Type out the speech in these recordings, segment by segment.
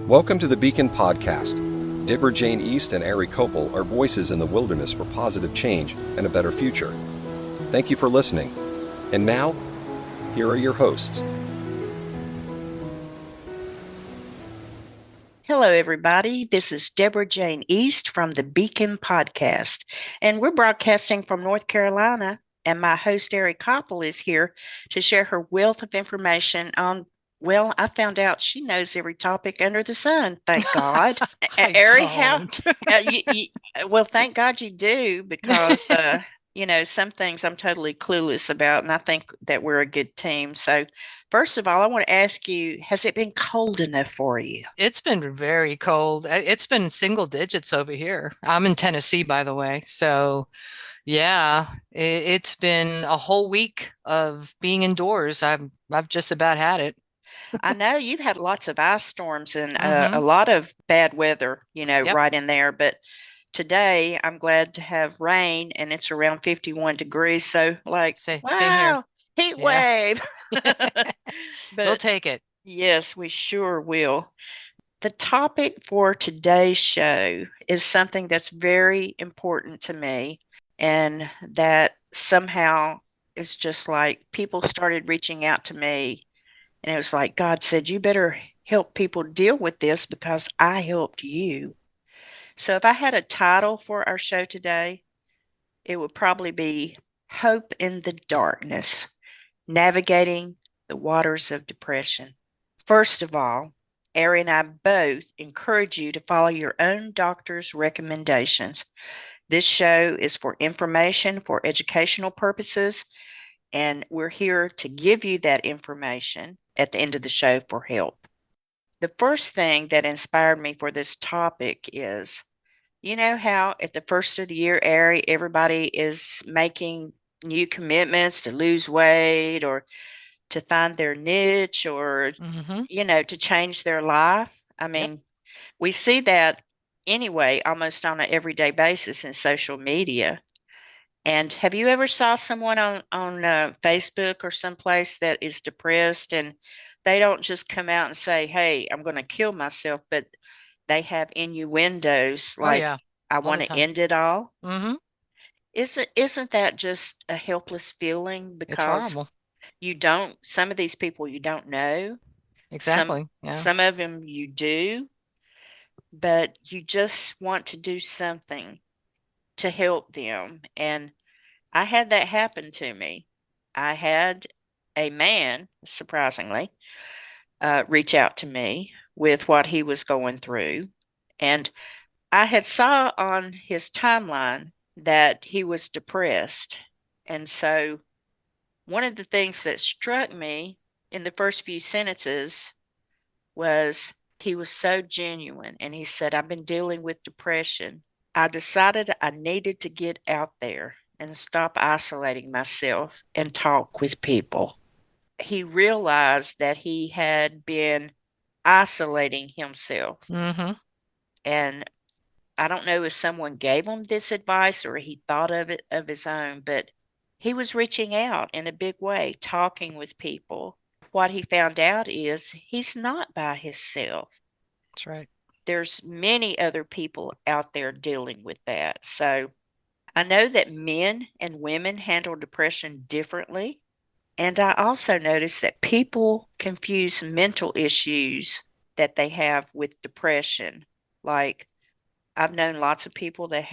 Welcome to the Beacon Podcast. Debra, Jayne East, and Ari Kopel are voices in the wilderness for positive change and a better future. Thank you for listening. And now, here are your hosts. Hello, everybody. This is Debra, Jayne East from the Beacon Podcast, and we're broadcasting from North Carolina. And my host, Ari Kopel, is here to share her wealth of information on. Well, I found out she knows every topic under the sun. Thank God. I Ari, how? don't. Well, thank God you do because some things I'm totally clueless about, and I think that we're a good team. So, first of all, I want to ask you: has it been cold enough for you? It's been very cold. It's been single digits over here. I'm in Tennessee, by the way. So, yeah, it's been a whole week of being indoors. I've just about had it. I know you've had lots of ice storms and a Mm-hmm. lot of bad weather, Yep. right in there. But today I'm glad to have rain and it's around 51 degrees. So, like, Same here. wow, heat Yeah. wave. We'll But take it. yes, we sure will. The topic for today's show is something that's very important to me, and that somehow is just like people started reaching out to me and it was like, God said, you better help people deal with this because I helped you. So if I had a title for our show today, it would probably be Hope in the Darkness, Navigating the Waters of Depression. First of all, Ari and I both encourage you to follow your own doctor's recommendations. This show is for information, for educational purposes, and we're here to give you that information at the end of the show for help. The first thing that inspired me for this topic is how at the first of the year, Ari, everybody is making new commitments to lose weight or to find their niche or, Mm-hmm. to change their life. I Yep. mean, we see that anyway, almost on an everyday basis in social media. And have you ever saw someone on Facebook or someplace that is depressed and they don't just come out and say, "Hey, I'm going to kill myself," but they have innuendos Oh like, yeah. "I All want the to time. end it all." Mm-hmm. Isn't that just a helpless feeling It's because horrible. some of these people you don't know, some Exactly. Yeah. some of them you do, but you just want to do something to help them. And I had that happen to me. I had a man, surprisingly, reach out to me with what he was going through, and I had saw on his timeline that he was depressed, and so one of the things that struck me in the first few sentences was he was so genuine, and he said, "I've been dealing with depression. I decided I needed to get out there and stop isolating myself and talk with people." He realized that he had been isolating himself. Mm-hmm. And I don't know if someone gave him this advice or he thought of it of his own, but he was reaching out in a big way, talking with people. What he found out is he's not by himself. That's right. There's many other people out there dealing with that. So I know that men and women handle depression differently. And I also notice that people confuse mental issues that they have with depression. Like, I've known lots of people that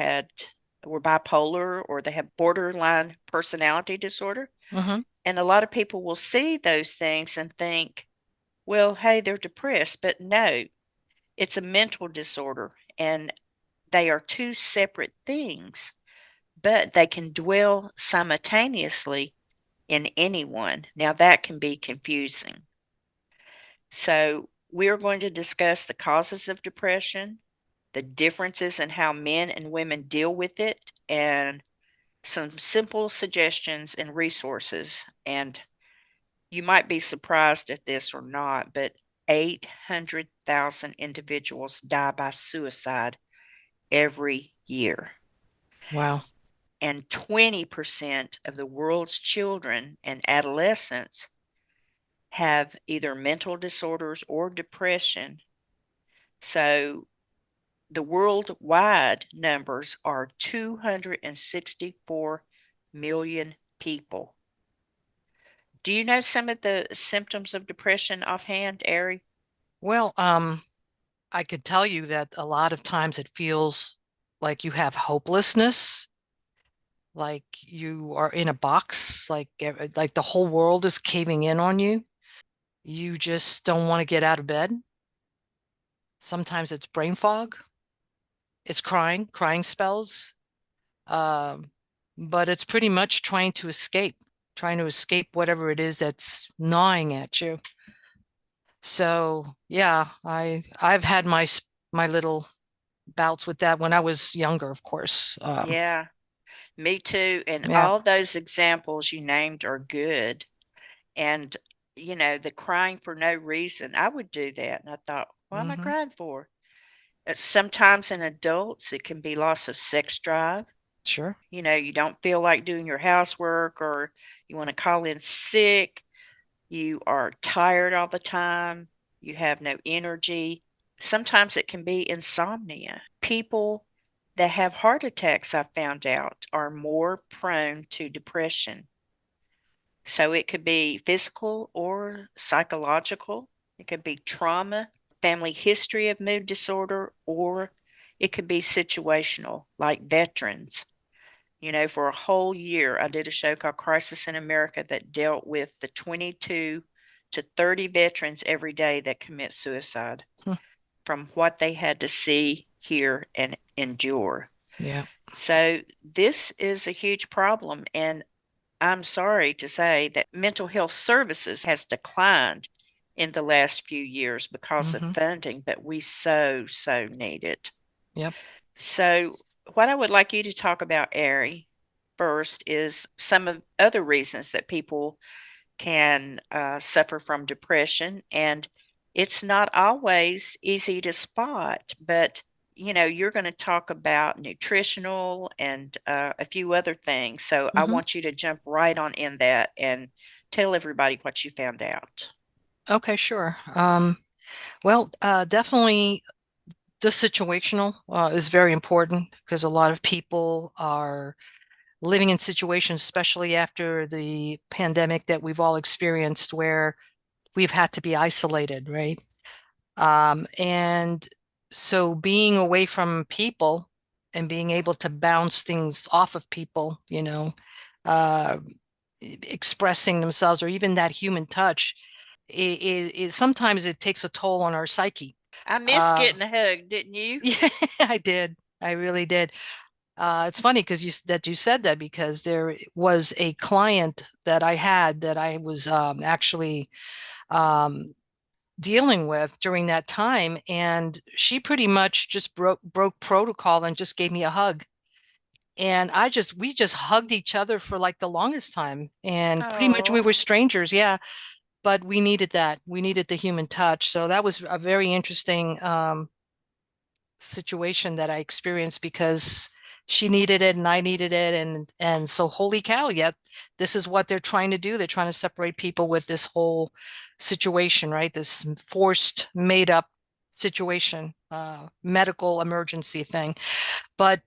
were bipolar or they have borderline personality disorder. Mm-hmm. And a lot of people will see those things and think, well, hey, they're depressed. But no, it's a mental disorder. And they are two separate things, but they can dwell simultaneously in anyone. Now, that can be confusing. So, we're going to discuss the causes of depression, the differences in how men and women deal with it, and some simple suggestions and resources. And you might be surprised at this or not, but 800,000 individuals die by suicide every year. Wow. And 20% of the world's children and adolescents have either mental disorders or depression. So the worldwide numbers are 264 million people. Do you know some of the symptoms of depression offhand, Ari? Well, I could tell you that a lot of times it feels like you have hopelessness, like you are in a box, like the whole world is caving in on you. You just don't want to get out of bed. Sometimes it's brain fog, it's crying spells. Um, but it's pretty much trying to escape whatever it is that's gnawing at you. So yeah, I've had my little bouts with that when I was younger, of course. Yeah, me too. And Yeah. all those examples you named are good. And, the crying for no reason, I would do that. And I thought, what am I Hmm. crying for? Sometimes in adults, it can be loss of sex drive. Sure. You don't feel like doing your housework or you want to call in sick. You are tired all the time. You have no energy. Sometimes it can be insomnia. People that have heart attacks, I found out, are more prone to depression. So it could be physical or psychological. It could be trauma, family history of mood disorder, or it could be situational, like veterans. For a whole year, I did a show called Crisis in America that dealt with the 22 to 30 veterans every day that commit suicide Hmm. from what they had to see, hear, and endure. Yeah. So, this is a huge problem. And I'm sorry to say that mental health services has declined in the last few years because of Hmm. funding, but we so need it. Yep. So, what I would like you to talk about, Ari, first is some of other reasons that people can suffer from depression. And it's not always easy to spot, but you're going to talk about nutritional and a few other things. So I Hmm. want you to jump right on in that and tell everybody what you found out. Okay, sure. Well, definitely the situational is very important because a lot of people are living in situations, especially after the pandemic that we've all experienced, where we've had to be isolated, right? And so being away from people and being able to bounce things off of people, uh, expressing themselves or even that human touch, sometimes it takes a toll on our psyche. I missed Uh, getting a hug, didn't you? yeah, I did. I really did. It's funny because you said that because there was a client that I had that I was actually um, dealing with during that time, and she pretty much just broke protocol and just gave me a hug. And we just hugged each other for like the longest time, and pretty much we Oh, were strangers, yeah. But we needed that. We needed the human touch. So that was a very interesting situation that I experienced because she needed it and I needed it, and so holy cow, yet this is what they're trying to do. They're trying to separate people with this whole situation, right? This forced, made up situation, medical emergency thing. But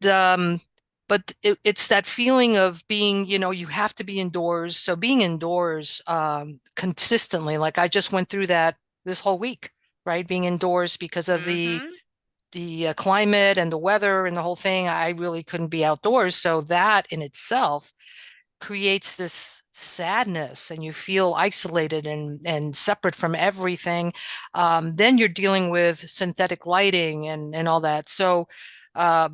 it's that feeling of being, you have to be indoors. So being indoors consistently, like I just went through that this whole week, right? Being indoors because of mm-hmm. the climate and the weather and the whole thing. I really couldn't be outdoors. So that in itself creates this sadness and you feel isolated and separate from everything. Then you're dealing with synthetic lighting and all that. So uh,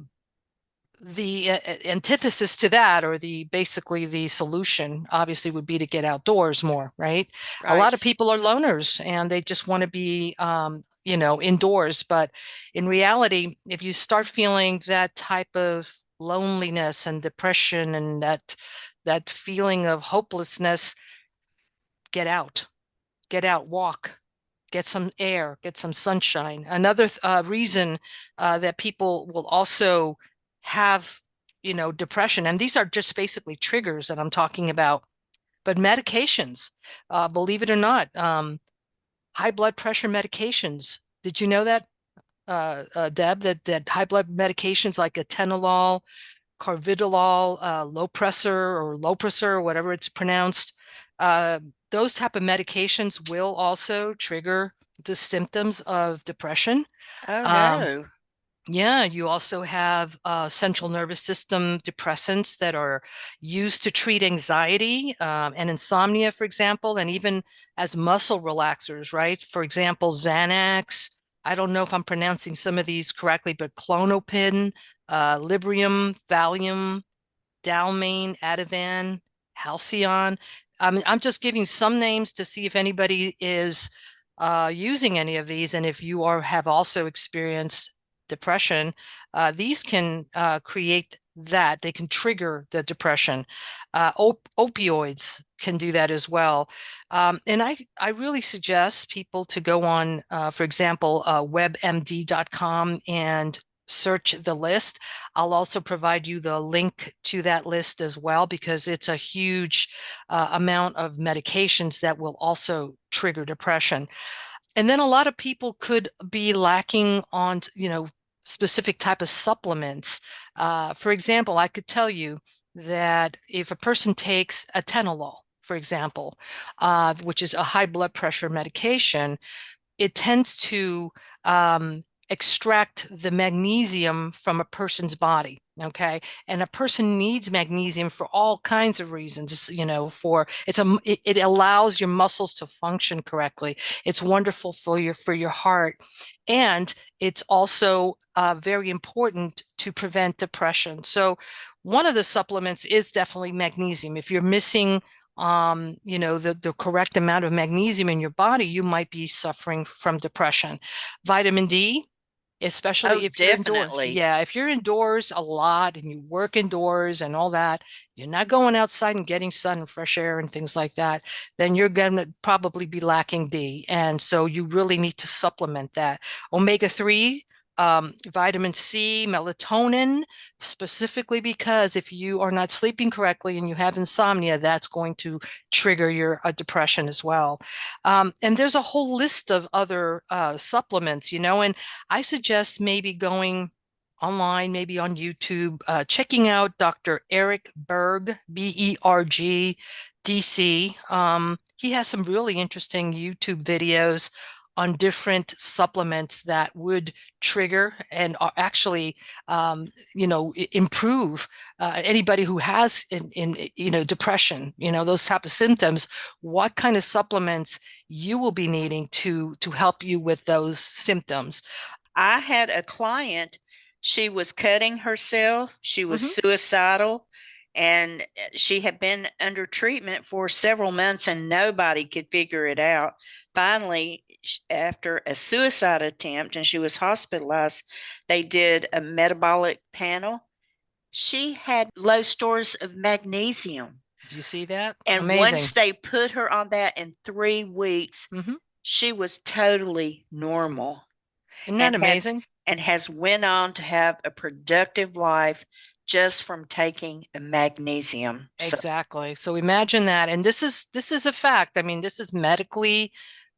the antithesis to that, or the basically the solution, obviously would be to get outdoors more, right? A lot of Right. people are loners and they just want to be indoors, but in reality, if you start feeling that type of loneliness and depression and that feeling of hopelessness, get out, walk, get some air, get some sunshine. Another reason that people will also have, depression, and these are just basically triggers that I'm talking about, but medications, believe it or not, high blood pressure medications. Did you know that? Deb, that high blood medications like atenolol, carvedilol, Lopressor, or whatever it's pronounced, uh, those type of medications will also trigger the symptoms of depression. Oh, Um, no. yeah, you also have central nervous system depressants that are used to treat anxiety and insomnia, for example, and even as muscle relaxers, right? For example, Xanax. I don't know if I'm pronouncing some of these correctly, but Clonopin, Librium, Valium, Dalmane, Ativan, Halcyon. I'm just giving some names to see if anybody is using any of these, and if you have also experienced depression, these can create that. They can trigger the depression. Opioids can do that as well. And I really suggest people to go on, for example, webmd.com and search the list. I'll also provide you the link to that list as well, because it's a huge amount of medications that will also trigger depression. And then a lot of people could be lacking on, specific type of supplements. For example, I could tell you that if a person takes atenolol, for example, which is a high blood pressure medication, it tends to extract the magnesium from a person's body. Okay. And a person needs magnesium for all kinds of reasons, it allows your muscles to function correctly. It's wonderful for your heart. And it's also very important to prevent depression. So one of the supplements is definitely magnesium. If you're missing the correct amount of magnesium in your body, you might be suffering from depression. Vitamin D, Oh, especially if you're indoors. definitely. Yeah, if you're indoors a lot and you work indoors and all that, you're not going outside and getting sun and fresh air and things like that, then you're going to probably be lacking D. And so you really need to supplement that. Omega-3, vitamin C, melatonin, specifically because if you are not sleeping correctly and you have insomnia, that's going to trigger your depression as well. And there's a whole list of other supplements, and I suggest maybe going online, maybe on YouTube, checking out Dr. Eric Berg, Berg, DC. He has some really interesting YouTube videos on different supplements that would trigger and are actually, improve anybody who has depression, those type of symptoms. What kind of supplements you will be needing to help you with those symptoms? I had a client, she was cutting herself, she was Hmm. suicidal, and she had been under treatment for several months and nobody could figure it out. Finally, after a suicide attempt and she was hospitalized, they did a metabolic panel. She had low stores of magnesium. Do you see that? And once Amazing. they put her on that in 3 weeks, Hmm. she was totally normal Isn't that and has amazing? and has went on to have a productive life just from taking a magnesium supplement. Exactly. So imagine that. And this is a fact. I mean, this is medically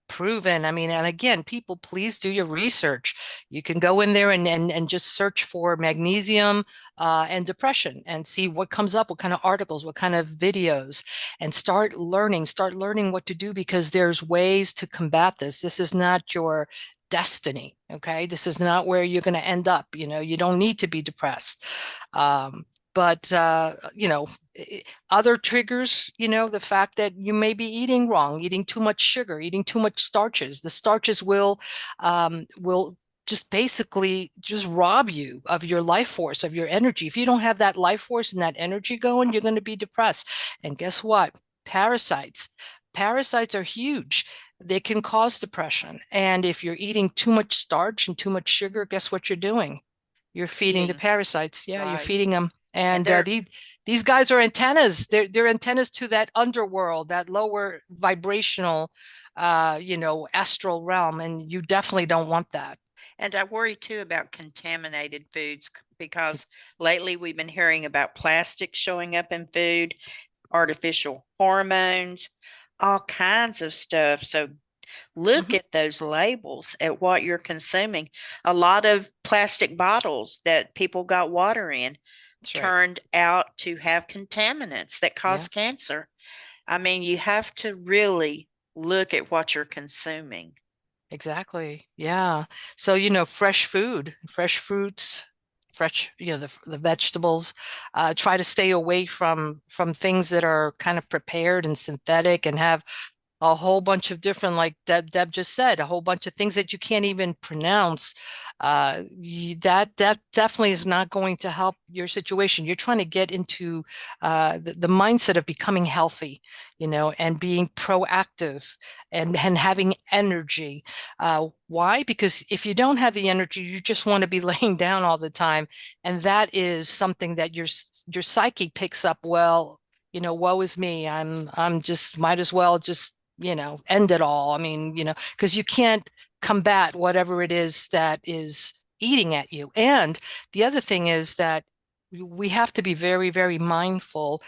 proven. I mean, and again, people, please do your research. You can go in there and just search for magnesium and depression and see what comes up, what kind of articles, what kind of videos, and start learning what to do, because there's ways to combat this. This is not your destiny. Okay. This is not where you're going to end up. You don't need to be depressed. Um, but other triggers, the fact that you may be eating wrong, eating too much sugar, eating too much starches. The starches will just basically just rob you of your life force, of your energy. If you don't have that life force and that energy going, you're going to be depressed. And guess what? Parasites. Parasites are huge. They can cause depression. And if you're eating too much starch and too much sugar, guess what you're doing? You're feeding the Eating, parasites. Yeah, you're right. feeding them. And And they're these guys are antennas. They're antennas to that underworld, that lower vibrational, astral realm, and you definitely don't want that. and I worry too about contaminated foods because lately we've been hearing about plastic showing up in food, artificial hormones, all kinds of stuff. So Look Mhm. at those labels at what you're consuming. A lot of plastic bottles that people got water in That's right. turned out to have contaminants that Yeah. cause cancer. I mean, you have to really look at what you're consuming. Exactly. Yeah. So, fresh food, fresh fruits, fresh, the vegetables, try to stay away from things that are kind of prepared and synthetic and have a whole bunch of different, like Deb just said, a whole bunch of things that you can't even pronounce. That definitely is not going to help your situation. You're trying to get into the mindset of becoming healthy, and being proactive and having energy. Why? Because if you don't have the energy, you just want to be laying down all the time, and that is something that your psyche picks up. Well, woe is me. I'm just might as well just end it all. I mean, because you can't combat whatever it is that is eating at you. And the other thing is that we have to be very, very mindful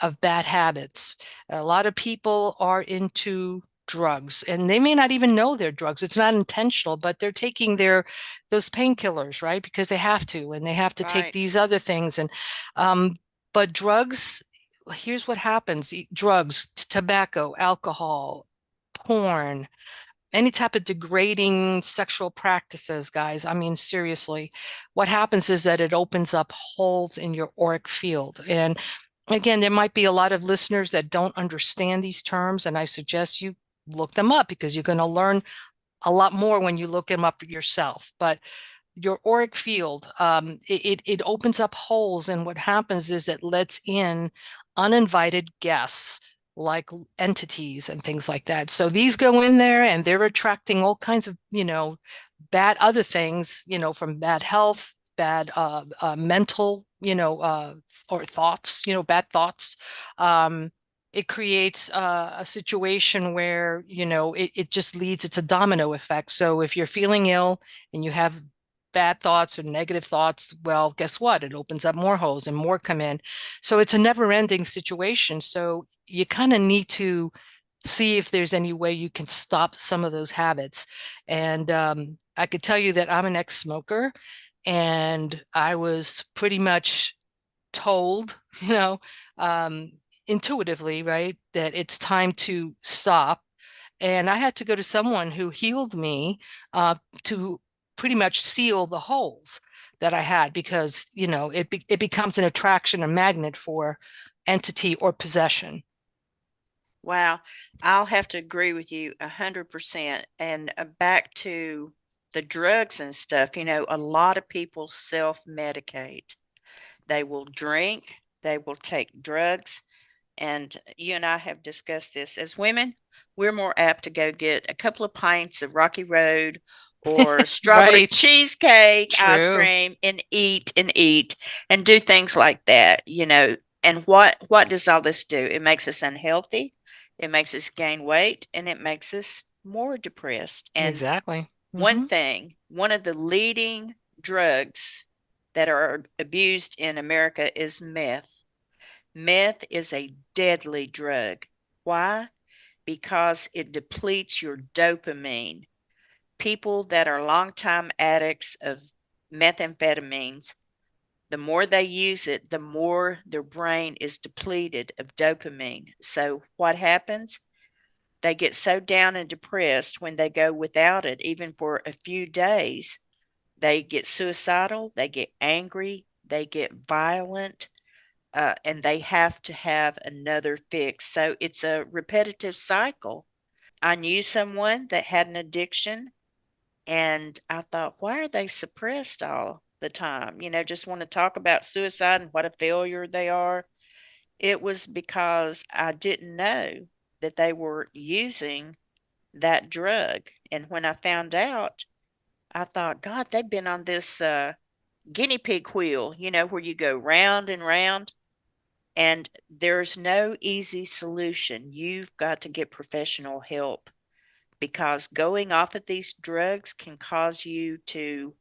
of bad habits. A lot of people are into drugs and they may not even know they're drugs. It's not intentional, but they're taking those painkillers, right? Because they have to, and they have to take Right. these other things. And um, but drugs, here's what happens: drugs, tobacco, alcohol, porn, any type of degrading sexual practices, guys. I mean, seriously, what happens is that it opens up holes in your auric field. And again, there might be a lot of listeners that don't understand these terms, and I suggest you look them up because you're going to learn a lot more when you look them up yourself. But your auric field, it opens up holes, and what happens is it lets in uninvited guests like entities and things like that. So these go in there and they're attracting all kinds of, bad other things, from bad health, bad mental, or thoughts, bad thoughts. Um, it creates a situation where, it just leads, it's a domino effect. So if you're feeling ill and you have bad thoughts or negative thoughts, well, guess what? It opens up more holes and more come in. So it's a never ending situation. So you kind of need to see if there's any way you can stop some of those habits. And I could tell you that I'm an ex-smoker, and I was pretty much told, um, intuitively, right, that it's time to stop. And I had to go to someone who healed me to pretty much seal the holes that I had, because it becomes an attraction, a magnet for entity or possession. Wow. I'll have to agree with you 100%. And back to the drugs and stuff, a lot of people self-medicate. They will drink, they will take drugs, and you and I have discussed this. As women, we're more apt to go get a couple of pints of Rocky Road or strawberry Right. cheesecake, ice True. cream, and eat and do things like that. And what does all this do? It makes us unhealthy, it makes us gain weight, and it makes us more depressed. And Exactly. one thing, one of the leading drugs that are abused in America is meth. Meth is a deadly drug. Why? Because it depletes your dopamine. People that are longtime addicts of methamphetamines, the more they use it, the more their brain is depleted of dopamine. So, what happens? They get so down and depressed when they go without it, even for a few days. They get suicidal, they get angry, they get violent, and they have to have another fix. So it's a repetitive cycle. I knew someone that had an addiction, and I thought, why are they suppressed all the time? Just want to talk about suicide and what a failure they are. It was because I didn't know that they were using that drug. And when I found out, I thought, God, they've been on this guinea pig wheel, where you go round and round. And there's no easy solution. You've got to get professional help because going off of these drugs can cause you to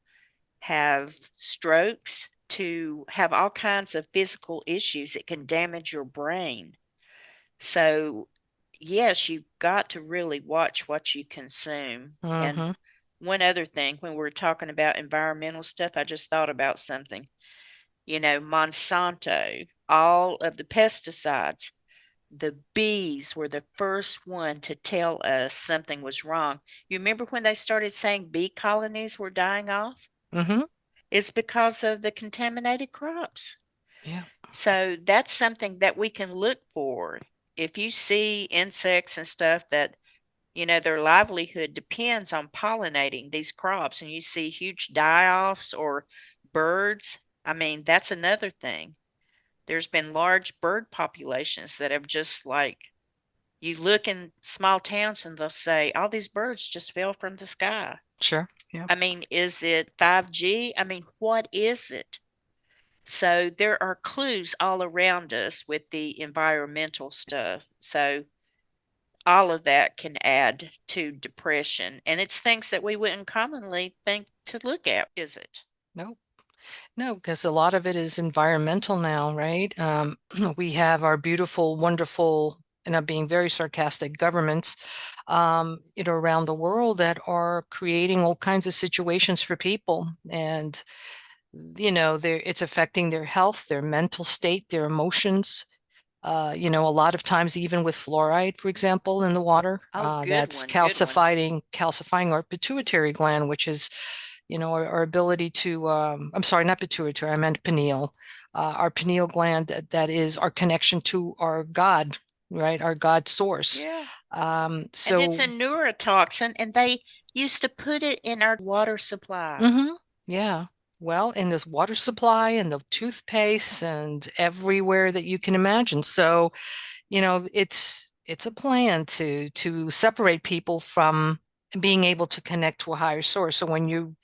have strokes, to have all kinds of physical issues. It can damage your brain. So yes, you've got to really watch what you consume. And Mm-hmm. one other thing, when we're talking about environmental stuff, I just thought about something. Monsanto, all of the pesticides, the bees were the first one to tell us something was wrong. You remember when they started saying bee colonies were dying off? Mm-hmm. It's because of the contaminated crops. Yeah, So that's something that we can look for. If you see insects and stuff that, their livelihood depends on pollinating these crops, and you see huge die offs or birds, I mean, that's another thing. There's been large bird populations that have just like, you look in small towns and they'll say, all these birds just fell from the sky. sure. Yeah, I mean, is it 5G? I mean, what is it? So there are clues all around us with the environmental stuff. So all of that can add to depression. And it's things that we wouldn't commonly think to look at, is it? no, no, because a lot of it is environmental now, right? We have our beautiful, wonderful, and I'm being very sarcastic, governments, around the world that are creating all kinds of situations for people. And, it's affecting their health, their mental state, their emotions. A lot of times, even with fluoride, for example, in the water, Oh, good that's one, good one. calcifying our pituitary gland, which is, our ability to, I'm sorry, not pituitary, I meant pineal, our pineal gland, that is our connection to our God, right? Our God source. Yeah. And it's So, a neurotoxin, and they used to put it in our water supply. mhm, yeah. Well, in this water supply and the toothpaste and everywhere that you can imagine. So, it's a plan to separate people from being able to connect to a higher source. So when you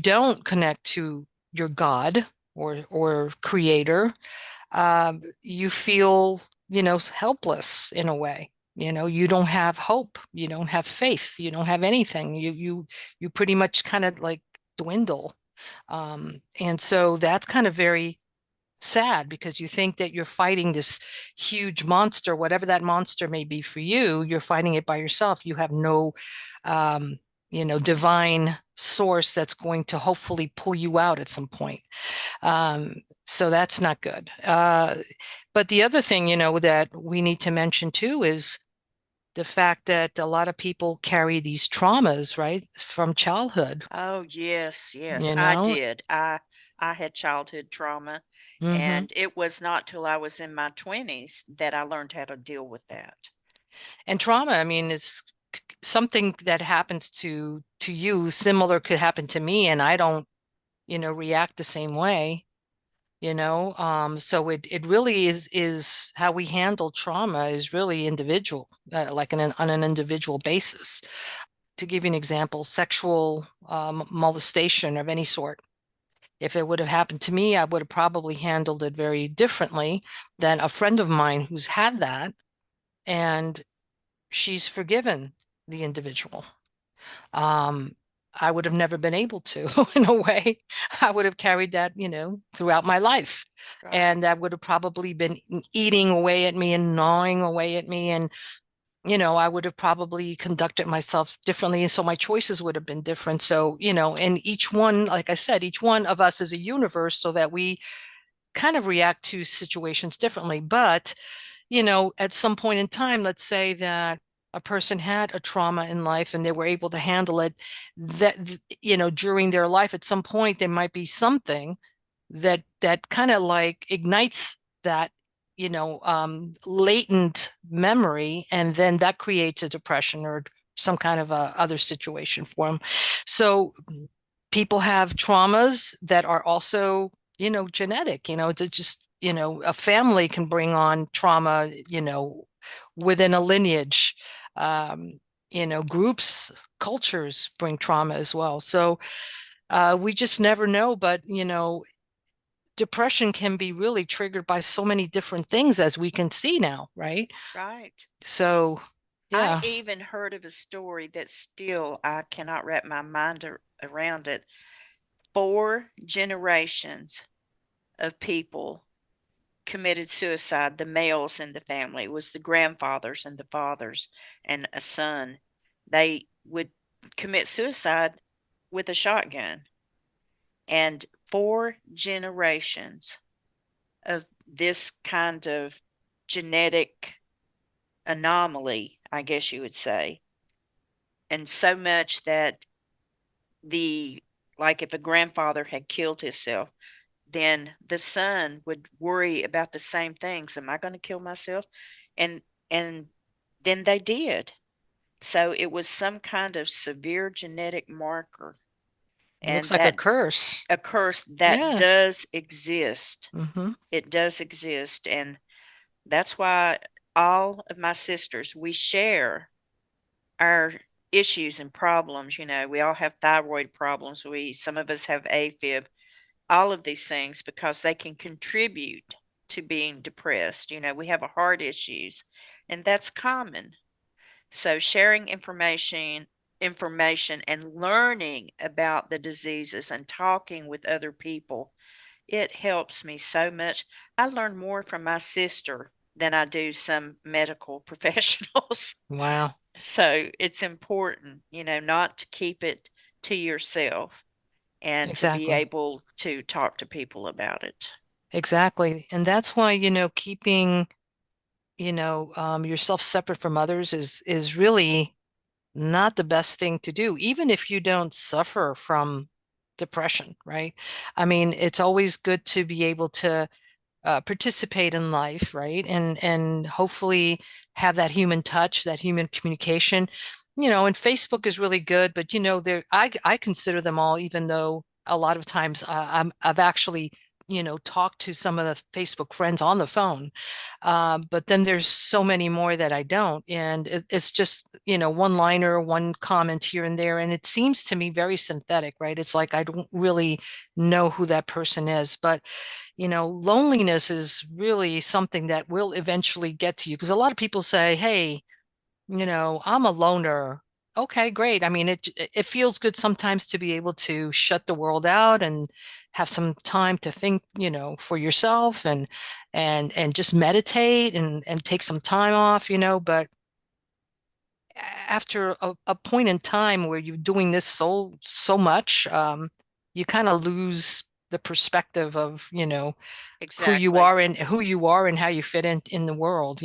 don't connect to your God or creator, you feel, helpless in a way. You don't have hope, you don't have faith, you don't have anything. You pretty much kind of like dwindle. And so that's kind of very sad, because you think that you're fighting this huge monster, whatever that monster may be for you, you're fighting it by yourself. You have no, divine source that's going to hopefully pull you out at some point. So that's not good. But the other thing, that we need to mention too is the fact that a lot of people carry these traumas, right, from childhood, Oh, yes, yes, you I know? did. I had childhood trauma, Hmm. and it was not till I was in my 20s that I learned how to deal with that. And trauma, I mean, is something that happens to you, similar could happen to me, and I don't, react the same way, so it really is how we handle trauma is really individual, like on an individual basis. To give you an example, sexual molestation of any sort. If it would have happened to me, I would have probably handled it very differently than a friend of mine who's had that, and she's forgiven the individual. Um, I would have never been able to, in a way. I would have carried that, throughout my life. Right. And that would have probably been eating away at me and gnawing away at me. And, I would have probably conducted myself differently. And so my choices would have been different. So, and each one, like I said, each one of us is a universe, so that we kind of react to situations differently. But at some point in time, let's say that a person had a trauma in life and they were able to handle it, that, during their life, at some point, there might be something that kind of like ignites that, latent memory, and then that creates a depression or some kind of a other situation for them. So people have traumas that are also, genetic. It's just, a family can bring on trauma, within a lineage. um, Groups, cultures bring trauma as well. So we just never know. But depression can be really triggered by so many different things, as we can see now, right? Right. So I yeah. even heard of a story that still I cannot wrap my mind around it. 4 generations of people committed suicide, the males in the family, it was the grandfathers and the fathers and a son. They would commit suicide with a shotgun. And 4 generations of this kind of genetic anomaly, I guess you would say. And so much that like if a grandfather had killed himself, then the son would worry about the same things. Am I going to kill myself? And and then they did. So it was some kind of severe genetic marker, It looks and like a that curse. a curse that Yeah. does exist. Mm-hmm. It does exist, and that's why all of my sisters, we share our issues and problems. We all have thyroid problems. Some of us have AFib, all of these things because they can contribute to being depressed. We have a heart issues, and that's common. So sharing information and learning about the diseases and talking with other people, it helps me so much. I learn more from my sister than I do some medical professionals. Wow. So it's important, not to keep it to yourself and to be Exactly. able to talk to people about it. Exactly. And that's why, keeping, yourself separate from others is really not the best thing to do, even if you don't suffer from depression, right? I mean, it's always good to be able to participate in life, right? And hopefully have that human touch, that human communication. And Facebook is really good, but there I consider them all, even though a lot of times I've actually talked to some of the Facebook friends on the phone. But then there's so many more that I don't. And it's just, one liner, one comment here and there. And it seems to me very synthetic, right? It's like I don't really know who that person is. But, loneliness is really something that will eventually get to you. Because a lot of people say, hey, I'm a loner. Okay, great. I mean, it feels good sometimes to be able to shut the world out and have some time to think, for yourself and just meditate and take some time off, but after a point in time where you're doing this so much, you kind of lose the perspective of, Exactly. who you are and how you fit in the world.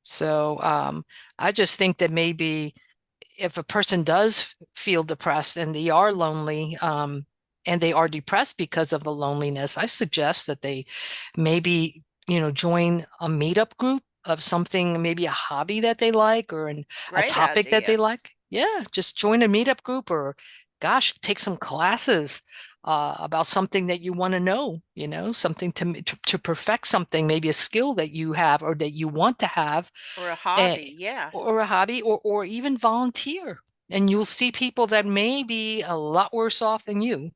So I just think that maybe if a person does feel depressed and they are lonely, and they are depressed because of the loneliness, I suggest that they maybe, join a meetup group of something, maybe a hobby that they like or a Great topic that they idea. like. Yeah, just join a meetup group or gosh, take some classes about something that you want to know, something to perfect something, maybe a skill that you have or that you want to have, Or a eh, hobby. Yeah. or a hobby, or even volunteer. And you'll see people that may be a lot worse off than you.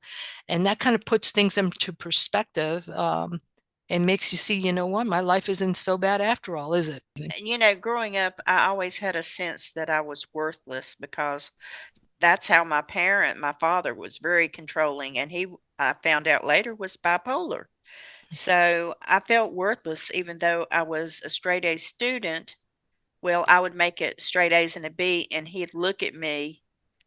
And that kind of puts things into perspective, and makes you see, what, my life isn't so bad after all, is it? Growing up, I always had a sense that I was worthless because that's how my father was very controlling, and I found out later, was bipolar. So I felt worthless even though I was a straight A student. Well, I would make it straight A's and a B, and he'd look at me,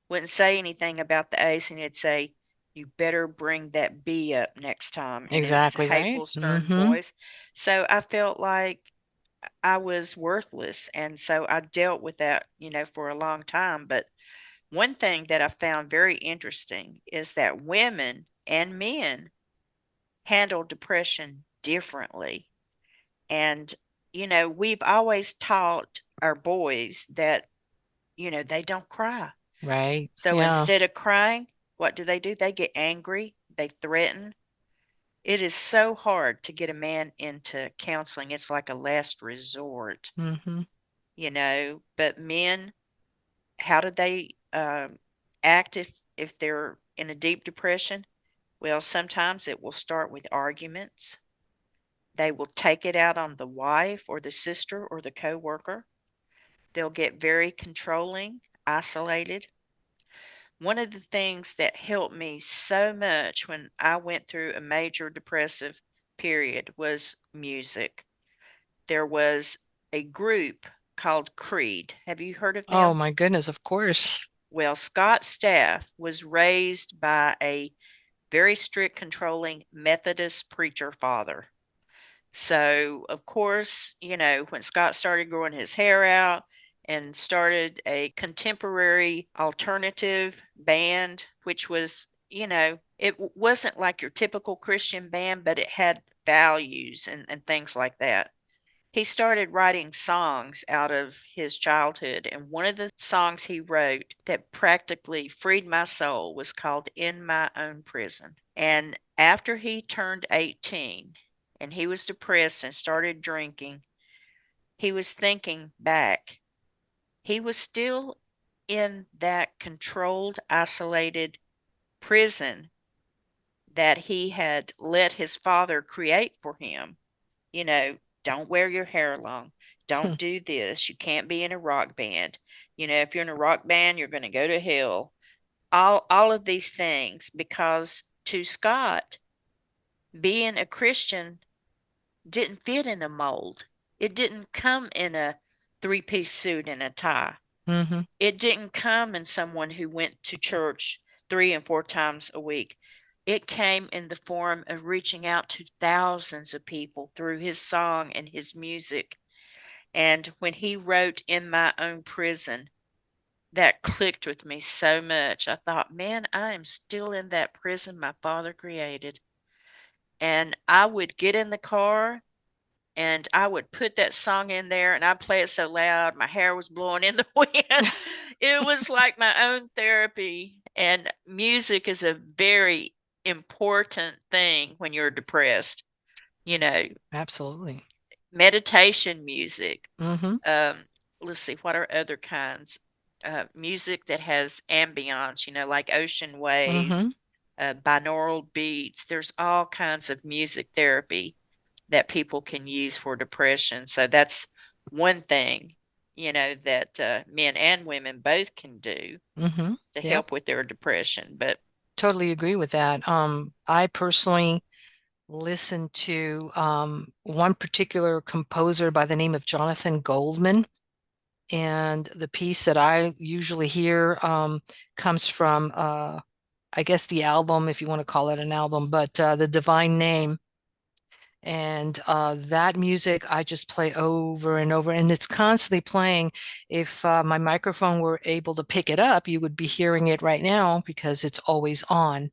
wouldn't say anything about the A's, and he'd say, "You better bring that B up next time," in his Exactly right. hateful, stern Mm-hmm. voice. So I felt like I was worthless, and so I dealt with that, for a long time. But one thing that I found very interesting is that women and men handle depression differently. And, we've always taught our boys that, they don't cry. Right. So Yeah. instead of crying, what do? They get angry, they threaten. It is so hard to get a man into counseling. It's like a last resort, Mm-hmm. But men, how do they act if they're in a deep depression? Well, sometimes it will start with arguments. They will take it out on the wife or the sister or the coworker. They'll get very controlling, isolated. One of the things that helped me so much when I went through a major depressive period, was music. There was a group called Creed. Have you heard of Oh them? my goodness, of course. Well, Scott Staff was raised by a very strict, controlling Methodist preacher father. So, of course, when Scott started growing his hair out and started a contemporary alternative band, which was, it wasn't like your typical Christian band, but it had values and things like that. He started writing songs out of his childhood, and one of the songs he wrote that practically freed my soul was called In My Own Prison. And after he turned 18 and he was depressed and started drinking, he was thinking back. He was still in that controlled, isolated prison that he had let his father create for him. You know, don't wear your hair long. Don't do this. You can't be in a rock band. If you're in a rock band, you're going to go to hell. All of these things, because to Scott, being a Christian didn't fit in a mold. It didn't come in a three-piece suit and a tie. Mm-hmm. It didn't come in someone who went to church 3 and 4 times a week. It came in the form of reaching out to thousands of people through his song and his music. And when he wrote In My Own Prison, that clicked with me so much. I thought, man, I am still in that prison my father created. And I would get in the car and I would put that song in there and I'd play it so loud my hair was blowing in the wind. It was like my own therapy. And music is a very important thing when you're depressed. You know, Absolutely. meditation music. Mm-hmm. Um, let's see, what are other kinds? Music that has ambience, like ocean waves, Mm-hmm. binaural beats. There's all kinds of music therapy that people can use for depression. So that's one thing, that men and women both can do Mm-hmm. to Yep. help with their depression. But Totally agree with that. I personally listen to one particular composer by the name of Jonathan Goldman. And the piece that I usually hear comes from, I guess, the album, if you want to call it an album, but The Divine Name. And that music I just play over and over, and it's constantly playing. If my microphone were able to pick it up, you would be hearing it right now because it's always on.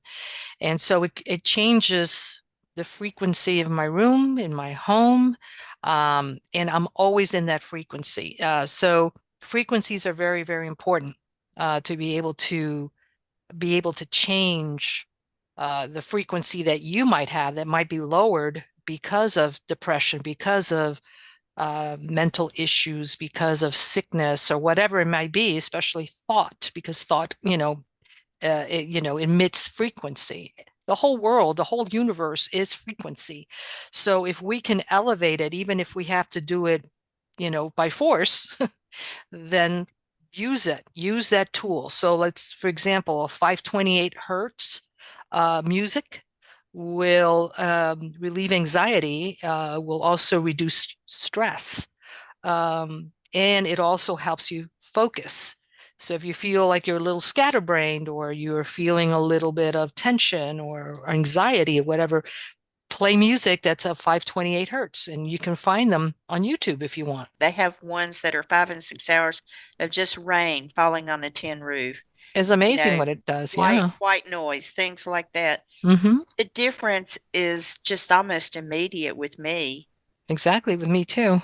And so it changes the frequency of my room, in my home, and I'm always in that frequency. So frequencies are very, very important to be able to change the frequency that you might have that might be lowered because of depression, because of mental issues, because of sickness, or whatever it might be, especially thought, because thought, emits frequency. The whole world, the whole universe is frequency. So if we can elevate it, even if we have to do it, by force, then use that tool. So let's, for example, a 528 hertz music will relieve anxiety, will also reduce stress. And it also helps you focus. So if you feel like you're a little scatterbrained or you're feeling a little bit of tension or anxiety or whatever, play music that's a 528 hertz, and you can find them on YouTube if you want. they have ones that are 5 and 6 hours of just rain falling on a tin roof, It's you amazing know, what it does. white Yeah. white noise, things like that. Mm-hmm. The difference is just almost immediate with me. Exactly, with me too.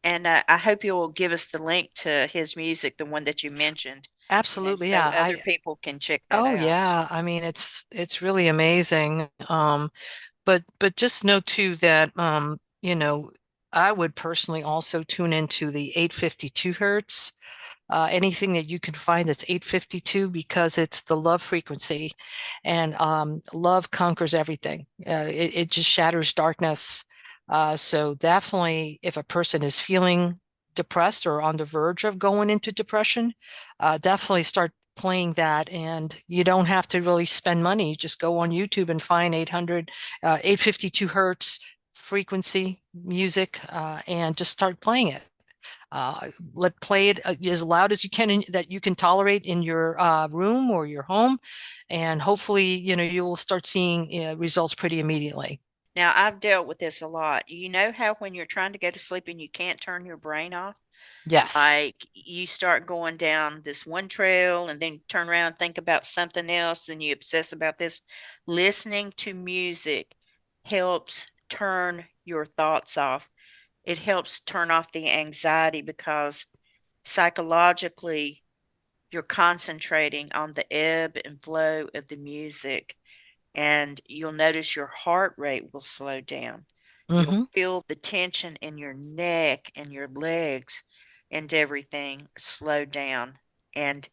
And I hope you'll give us the link to his music, the one that you mentioned, Absolutely. so Yeah. other people can check that Oh out. yeah. I mean, it's really amazing. But just know too that I would personally also tune into the 852 hertz. Anything that you can find that's 852, because it's the love frequency, and love conquers everything. It just shatters darkness. So definitely, if a person is feeling depressed or on the verge of going into depression, definitely start playing that. And you don't have to really spend money. Just go on YouTube and find 852 hertz frequency music, and just start playing it. Let play it as loud as you can that you can tolerate in your room or your home, and hopefully, you will start seeing results pretty immediately. Now, I've dealt with this a lot. You know how when you're trying to go to sleep and you can't turn your brain off? Yes, Like you start going down this one trail and then turn around and think about something else and you obsess about this. Listening to music helps turn your thoughts off. It helps turn off the anxiety because psychologically you're concentrating on the ebb and flow of the music, and you'll notice your heart rate will slow down. You'll mm-hmm. feel the tension in your neck and your legs and everything slow down. And,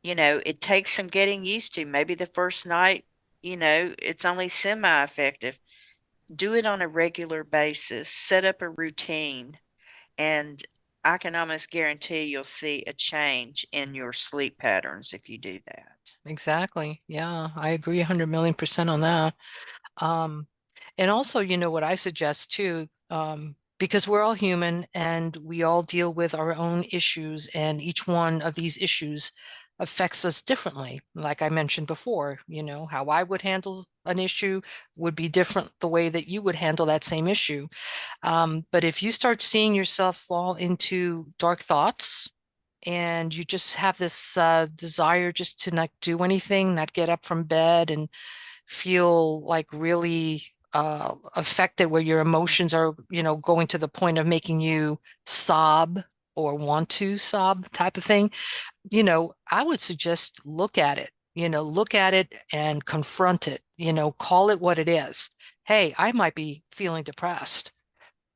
it takes some getting used to. Maybe the first night, it's only semi effective. Do it on a regular basis, set up a routine, and I can almost guarantee you'll see a change in your sleep patterns if you do that. Exactly. Yeah, I agree 100 million% on that. Um, and also, what I suggest too, because we're all human and we all deal with our own issues, and each one of these issues affects us differently. Like I mentioned before, how I would handle an issue would be different the way that you would handle that same issue. But if you start seeing yourself fall into dark thoughts, and you just have this desire just to not do anything, not get up from bed, and feel like really affected, where your emotions are, going to the point of making you sob or want to sob type of thing, I would suggest look at it and confront it, call it what it is. Hey, I might be feeling depressed.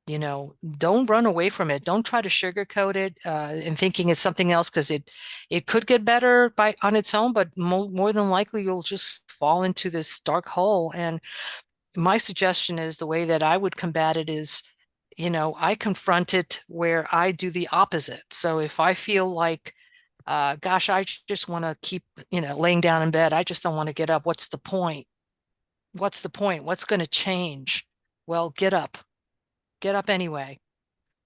Don't run away from it. Don't try to sugarcoat it and thinking it's something else, because it could get better on its own, but more than likely you'll just fall into this dark hole. And my suggestion is, the way that I would combat it is, I confront it where I do the opposite. So if I feel like, gosh, I just want to keep, laying down in bed, I just don't want to get up. What's the point? What's the point? What's going to change? Well, get up. Get up anyway.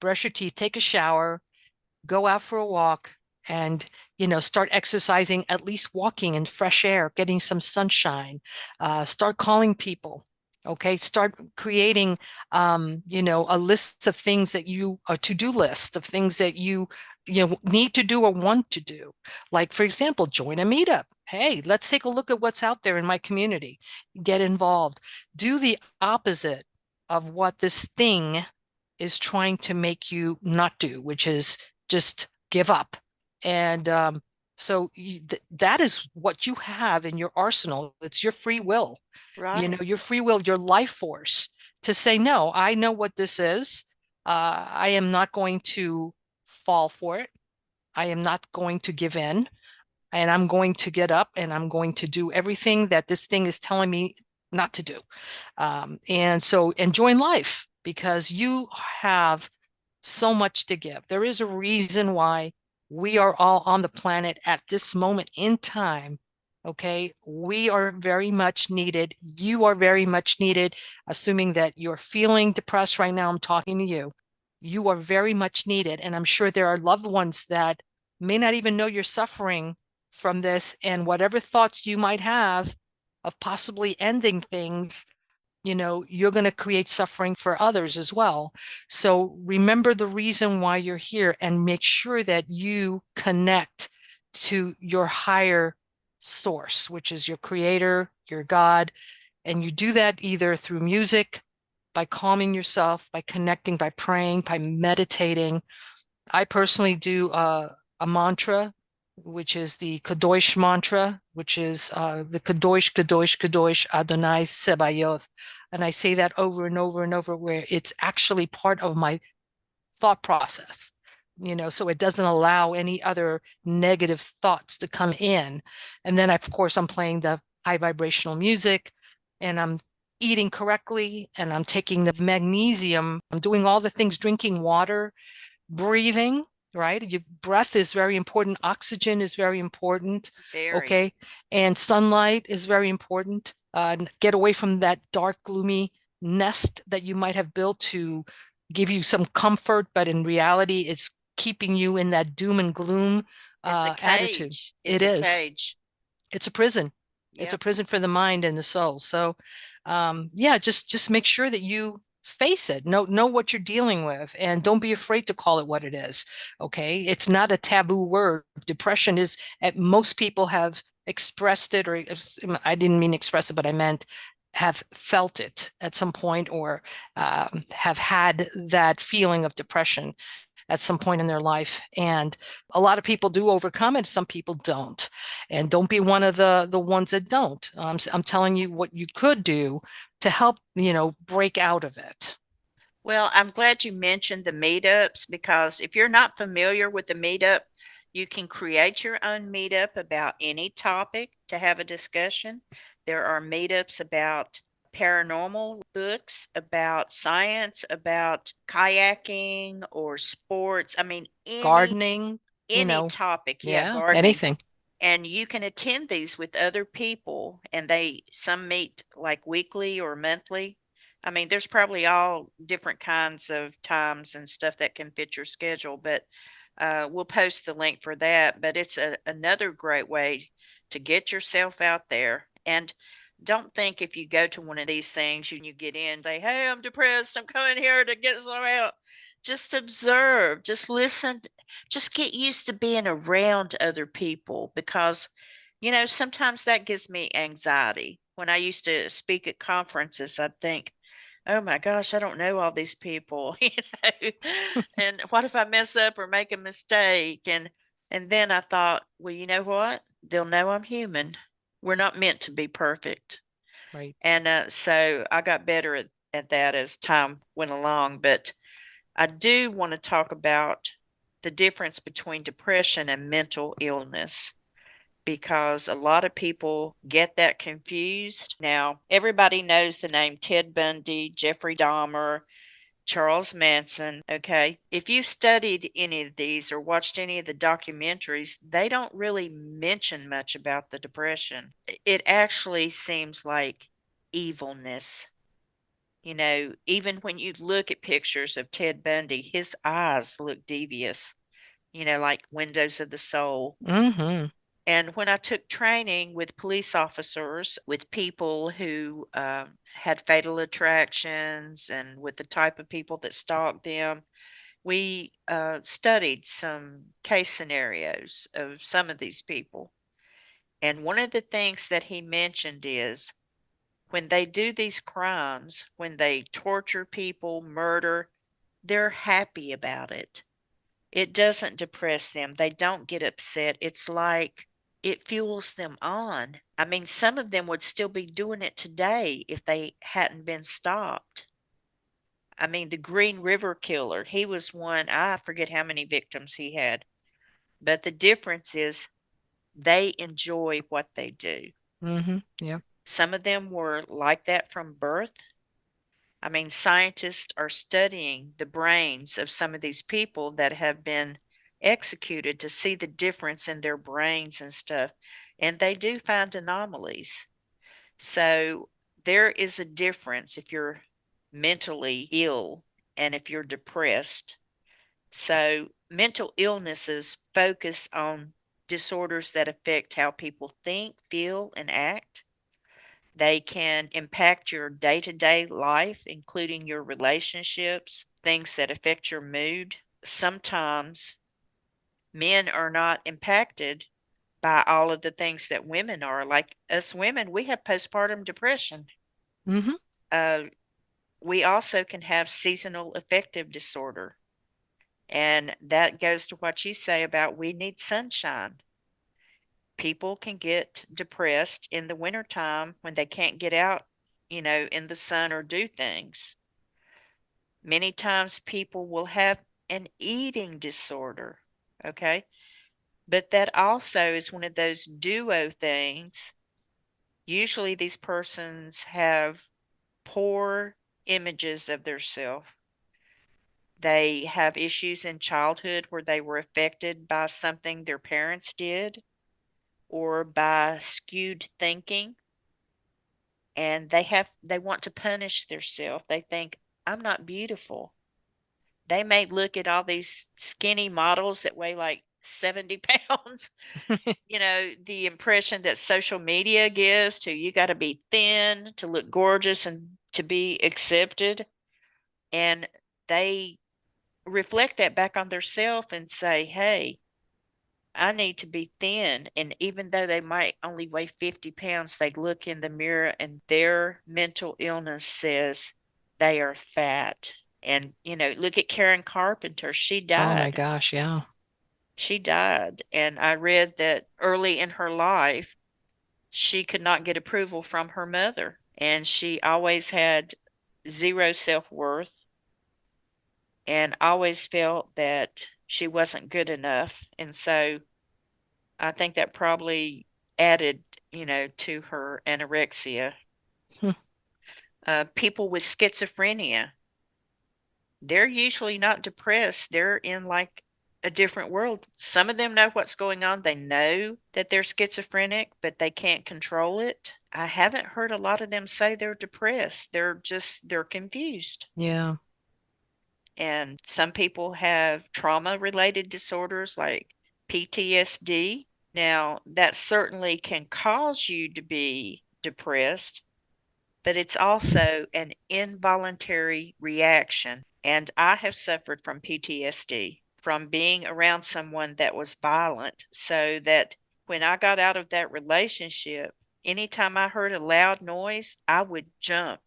Brush your teeth, take a shower, go out for a walk, and start exercising, at least walking in fresh air, getting some sunshine. Start calling people. Okay, start creating a list of things that a to-do list of things that you need to do or want to do. Like, for example, join a meetup. Hey, let's take a look at what's out there in my community. Get involved. Do the opposite of what this thing is trying to make you not do, which is just give up. And so that is what you have in your arsenal. It's your free will, Right. your free will, your life force to say, no, I know what this is. I am not going to fall for it. I am not going to give in. And I'm going to get up and I'm going to do everything that this thing is telling me not to do. And join life, because you have so much to give. There is a reason why we are all on the planet at this moment in time. Okay, we are very much needed. You are very much needed. Assuming that you're feeling depressed right now, I'm talking to you. You are very much needed. And I'm sure there are loved ones that may not even know you're suffering from this, and whatever thoughts you might have of possibly ending things, you're going to create suffering for others as well. So remember the reason why you're here, and make sure that you connect to your higher source, which is your creator, your God. And you do that either through music, by calming yourself, by connecting, by praying, by meditating. I personally do a mantra, which is the Kadosh mantra, which is the Kadosh, Kadosh, Kadosh, Adonai Sebayoth. And I say that over and over and over, where it's actually part of my thought process, so it doesn't allow any other negative thoughts to come in. And then, of course, I'm playing the high vibrational music, and I'm eating correctly, and I'm taking the magnesium. I'm doing all the things, drinking water, breathing, right? Your breath is very important. Oxygen is very important. Very. Okay. And sunlight is very important. Get away from that dark, gloomy nest that you might have built to give you some comfort, but in reality, it's keeping you in that doom and gloom It's a attitude. cage. It It's a is. cage. It's a prison. It's a Yep. prison for the mind and the soul. So, yeah, just make sure that you face it. Know what you're dealing with, and don't be afraid to call it what it is. Okay, it's not a taboo word. Depression is. Most people have expressed it, or I didn't mean express it, but I meant have felt it at some point, or have had that feeling of depression at some point in their life. And a lot of people do overcome it. Some people don't. And don't be one of the ones that don't. I'm telling you what you could do to help, break out of it. Well, I'm glad you mentioned the meetups because if you're not familiar with the meetup, you can create your own meetup about any topic to have a discussion. There are meetups about paranormal, books about science, about kayaking or sports. I mean, Gardening, any topic. Yeah, yeah, gardening. anything. And you can attend these with other people, and some meet like weekly or monthly. I mean, there's probably all different kinds of times and stuff that can fit your schedule, but we'll post the link for that. But it's another great way to get yourself out there. And don't think if you go to one of these things and you get in, say, hey, I'm depressed, I'm coming here to get some help. Just observe, just listen, just get used to being around other people because, sometimes that gives me anxiety. When I used to speak at conferences, I'd think, oh my gosh, I don't know all these people, and what if I mess up or make a mistake? And then I thought, well, you know what? They'll know I'm human. We're not meant to be perfect. Right. And so I got better at that as time went along. But I do want to talk about the difference between depression and mental illness because a lot of people get that confused. Now, everybody knows the name Ted Bundy, Jeffrey Dahmer, Charles Manson. Okay. If you studied any of these or watched any of the documentaries, they don't really mention much about the depression. It actually seems like evilness. Even when you look at pictures of Ted Bundy, his eyes look devious, like windows of the soul. Mm-hmm. And when I took training with police officers, with people who had fatal attractions and with the type of people that stalked them, we studied some case scenarios of some of these people. And one of the things that he mentioned is when they do these crimes, when they torture people, murder, they're happy about it. It doesn't depress them. They don't get upset. It's like it fuels them on. I mean, some of them would still be doing it today if they hadn't been stopped. I mean, the Green River Killer, he was one, I forget how many victims he had. But the difference is they enjoy what they do. Mm-hmm. Yeah. Some of them were like that from birth. I mean, scientists are studying the brains of some of these people that have been executed to see the difference in their brains and stuff. And they do find anomalies. So there is a difference if you're mentally ill and if you're depressed. So mental illnesses focus on disorders that affect how people think, feel, and act. They can impact your day to day life, including your relationships, things that affect your mood. Sometimes men are not impacted by all of the things that women are. Like us women, we have postpartum depression. Mm-hmm. Uh, we also can have seasonal affective disorder. And that goes to what you say about we need sunshine. People can get depressed in the wintertime when they can't get out, in the sun or do things. Many times people will have an eating disorder, okay? But that also is one of those duo things. Usually these persons have poor images of their self. They have issues in childhood where they were affected by something their parents did or by skewed thinking. and they want to punish themselves. They think, I'm not beautiful. They may look at all these skinny models that weigh like 70 pounds, the impression that social media gives to you got to be thin to look gorgeous and to be accepted. And they reflect that back on themselves and say, hey, I need to be thin. And even though they might only weigh 50 pounds, they look in the mirror and their mental illness says they are fat. And, look at Karen Carpenter. She Oh my died. gosh, yeah. She died. And I read that early in her life, she could not get approval from her mother. And she always had zero self worth and always felt that she wasn't good enough. And so I think that probably added, to her anorexia. Hmm. People with schizophrenia, they're usually not depressed. They're in like a different world. Some of them know what's going on. They know that they're schizophrenic, but they can't control it. I haven't heard a lot of them say they're depressed. They're confused. Yeah. And some people have trauma related disorders like PTSD. Now, that certainly can cause you to be depressed, but it's also an involuntary reaction. And I have suffered from PTSD from being around someone that was violent, so that when I got out of that relationship, anytime I heard a loud noise, I would jump.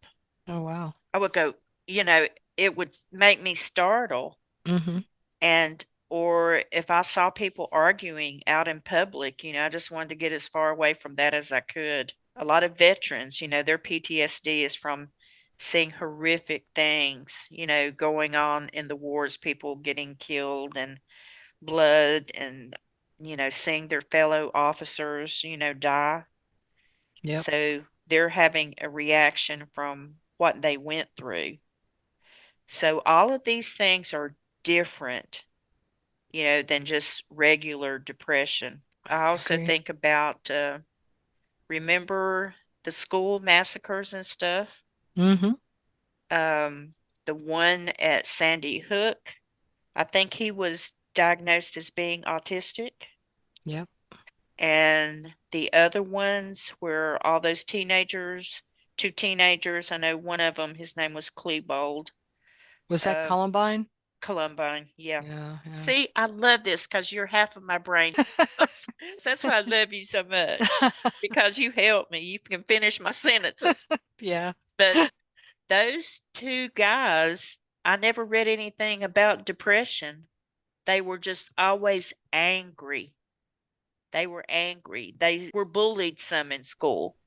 Oh wow. I would go, you know, it would make me startle. Mm-hmm. And or if I saw people arguing out in public, I just wanted to get as far away from that as I could. A lot of veterans, their PTSD is from seeing horrific things, going on in the wars, people getting killed and blood and, seeing their fellow officers, die. Yep. So they're having a reaction from what they went through. So all of these things are different, than just regular depression. I also Agree. think about, remember the school massacres and stuff? Mm-hmm. Um, the one at Sandy Hook, I think he was diagnosed as being autistic. Yep. And the other ones were all those teenagers, two teenagers. I know one of them, his name was Klebold. Was that Um, Columbine? Columbine, yeah. Yeah, See, I love this because you're half of my brain. That's why I love you so much, yeah. because you help me. You can finish my sentences. Yeah. But those two guys, I never read anything about depression. They were just always angry. They were angry. They were bullied some in school,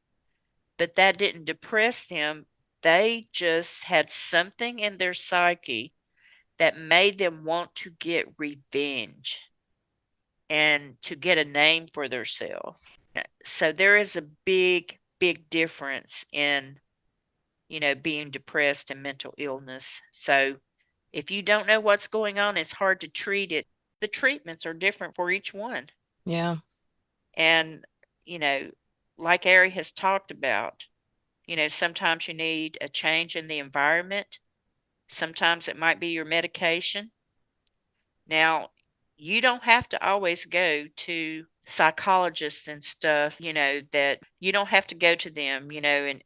but that didn't depress them. They just had something in their psyche that made them want to get revenge and to get a name for themselves. So there is a big, big difference in, being depressed and mental illness. So if you don't know what's going on, it's hard to treat it. The treatments are different for each one. Yeah. And, you know, like Ari has talked about, sometimes you need a change in the environment. Sometimes it might be your medication. Now, you don't have to always go to psychologists and stuff, that you don't have to go to them,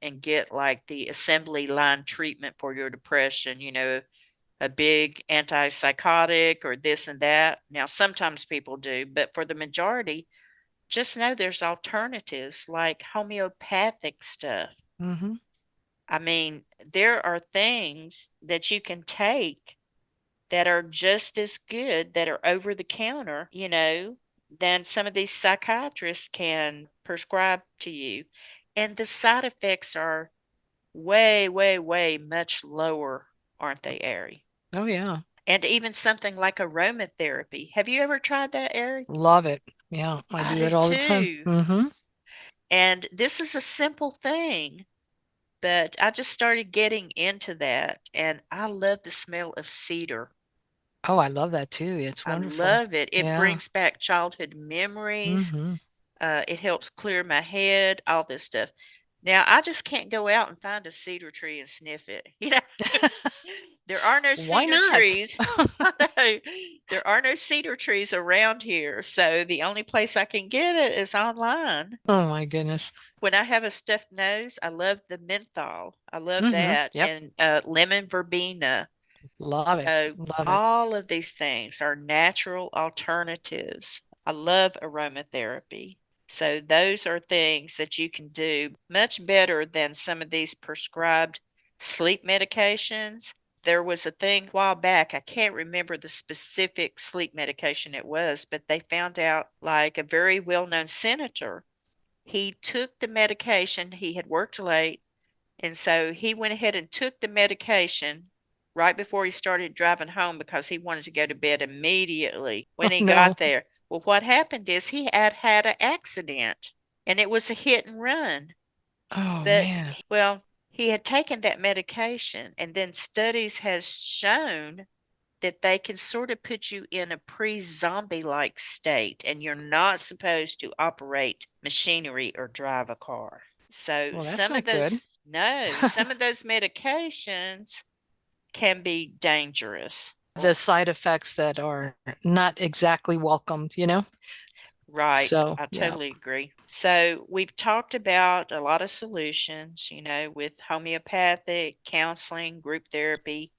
and get like the assembly line treatment for your depression, a big antipsychotic or this and that. Now, sometimes people do, but for the majority, just know there's alternatives like homeopathic stuff. Mm-hmm. I mean, there are things that you can take that are just as good, that are over the counter, than some of these psychiatrists can prescribe to you. And the side effects are way, way, way much lower, aren't they, Ari? Oh yeah. And even something like aromatherapy. Have you ever tried that, Ari? Love it. Yeah, I I do do it all the time. too. Mm-hmm. And this is a simple thing, but I just started getting into that. And I love the smell of cedar. Oh, I love that too. It's I wonderful. love it. It Yeah. brings back childhood memories. Mm-hmm. It helps clear my head, all this stuff. Now, I just can't go out and find a cedar tree and sniff it. There are no Why cedar not? trees. I know. There are no cedar trees around here. So the only place I can get it is online. Oh my goodness. When I have a stuffed nose, I love the menthol. I love that. Yep. And lemon verbena. Love it. So Love it. all of these things are natural alternatives. I love aromatherapy. So those are things that you can do much better than some of these prescribed sleep medications. There was a thing a while back, I can't remember the specific sleep medication it was, but they found out like a very well-known senator, he took the medication, he had worked late, and so he went ahead and took the medication right before he started driving home because he wanted to go to bed immediately when Oh he no. got there. Well, what happened is he had an accident and it was a hit and run. Oh But, man. well, he had taken that medication, and then studies has shown that they can sort of put you in a pre-zombie like state and you're not supposed to operate machinery or drive a car. So Well, that's not good. some of those medications can be dangerous. The side effects that are not exactly welcomed, you know? Right. So, I yeah. totally agree. So we've talked about a lot of solutions, with homeopathic, counseling, group therapy,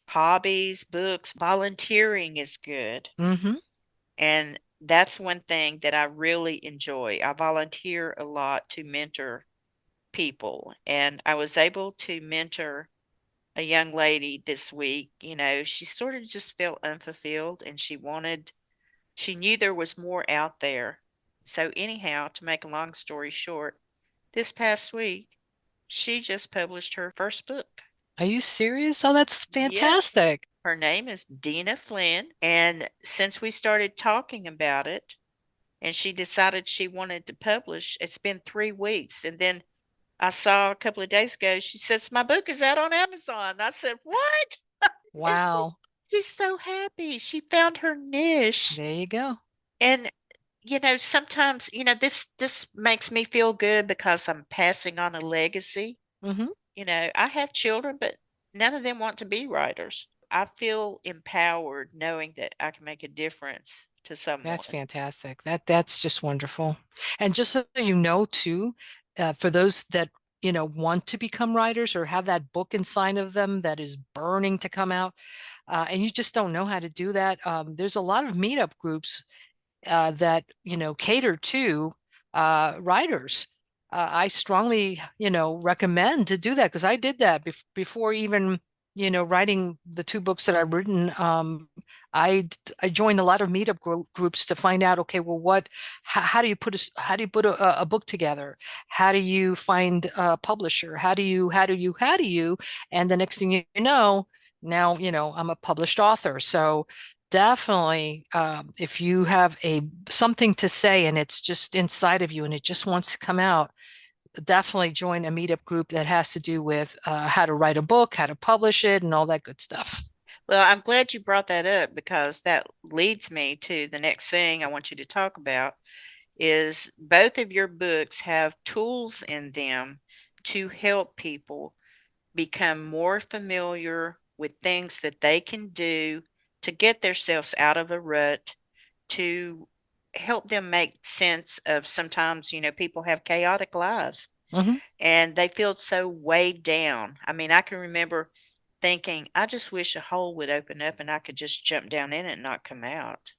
hobbies, books, volunteering is good. Mm-hmm. And that's one thing that I really enjoy. I volunteer a lot to mentor people, and I was able to mentor a young lady this week. She sort of just felt unfulfilled and she knew there was more out there. So, anyhow, to make a long story short, this past week, she just published her first book. Are you serious? Oh, that's Yes. fantastic. Her name is Dina Flynn. And since we started talking about it, and she decided she wanted to publish, it's been 3 weeks. And then I saw a couple of days ago, she says, my book is out on Amazon. I said, what? And Wow. she's so happy. She found her niche. There you go. And sometimes, this makes me feel good because I'm passing on a legacy. Mm-hmm. I have children, but none of them want to be writers. I feel empowered knowing that I can make a difference to That's someone. fantastic. That's just wonderful. And just so you know, too, for those that want to become writers or have that book inside of them that is burning to come out, and you just don't know how to do that, there's a lot of meetup groups that cater to writers. I strongly recommend to do that because I did that before even writing the 2 books that I've written. I joined a lot of meetup groups to find out, okay, well, how do you put a book together? How do you find a publisher? How do you? And the next thing you know, now I'm a published author. So definitely, if you have something to say and it's just inside of you and it just wants to come out, definitely join a meetup group that has to do with how to write a book, how to publish it, and all that good stuff. Well, I'm glad you brought that up because that leads me to the next thing I want you to talk about is both of your books have tools in them to help people become more familiar with things that they can do to get themselves out of a rut, to help them make sense of sometimes, people have chaotic lives Hmm. and they feel so weighed down. I mean, I can remember thinking, I just wish a hole would open up and I could just jump down in it and not come out.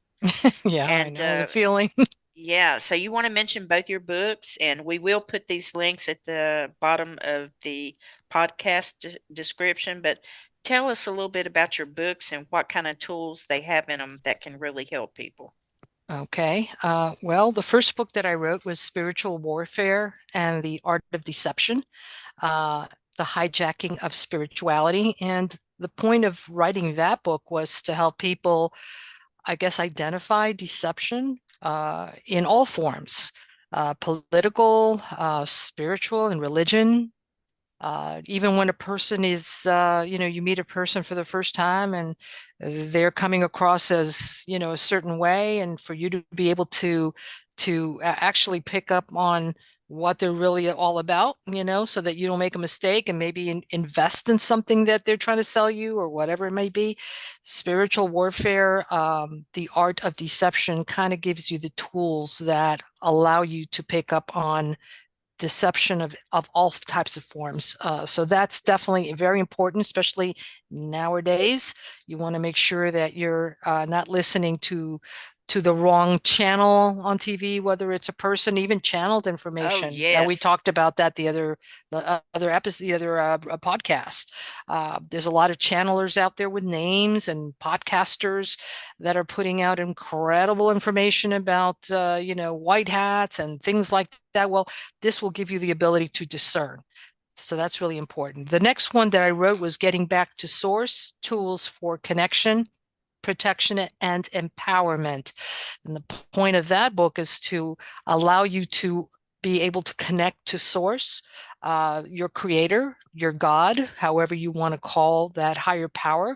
Yeah, I And know the feeling. yeah, so you want to mention both your books, and we will put these links at the bottom of the podcast description. But tell us a little bit about your books and what kind of tools they have in them that can really help people. Okay. Well, the first book that I wrote was Spiritual Warfare and the Art of Deception, uh, the hijacking of spirituality. And the point of writing that book was to help people, I guess, identify deception in all forms, political, spiritual, and religion. Even when a person is, you meet a person for the first time and they're coming across as, a certain way, and for you to be able to actually pick up on what they're really all about, so that you don't make a mistake and maybe invest in something that they're trying to sell you or whatever it may be. Spiritual warfare, the art of deception, kind of gives you the tools that allow you to pick up on deception of all types of forms. So that's definitely very important, especially nowadays. You want to make sure that you're not listening to the wrong channel on TV, whether it's a person, even channeled Oh, information. We yes. talked about that the other episode, the other podcast. There's a lot of channelers out there with names and podcasters that are putting out incredible information about white hats and things like that. Well, this will give you the ability to discern. So that's really important. The next one that I wrote was getting back to source, tools for connection, protection, and empowerment. And the point of that book is to allow you to be able to connect to source, your creator, your God, however you want to call that higher power.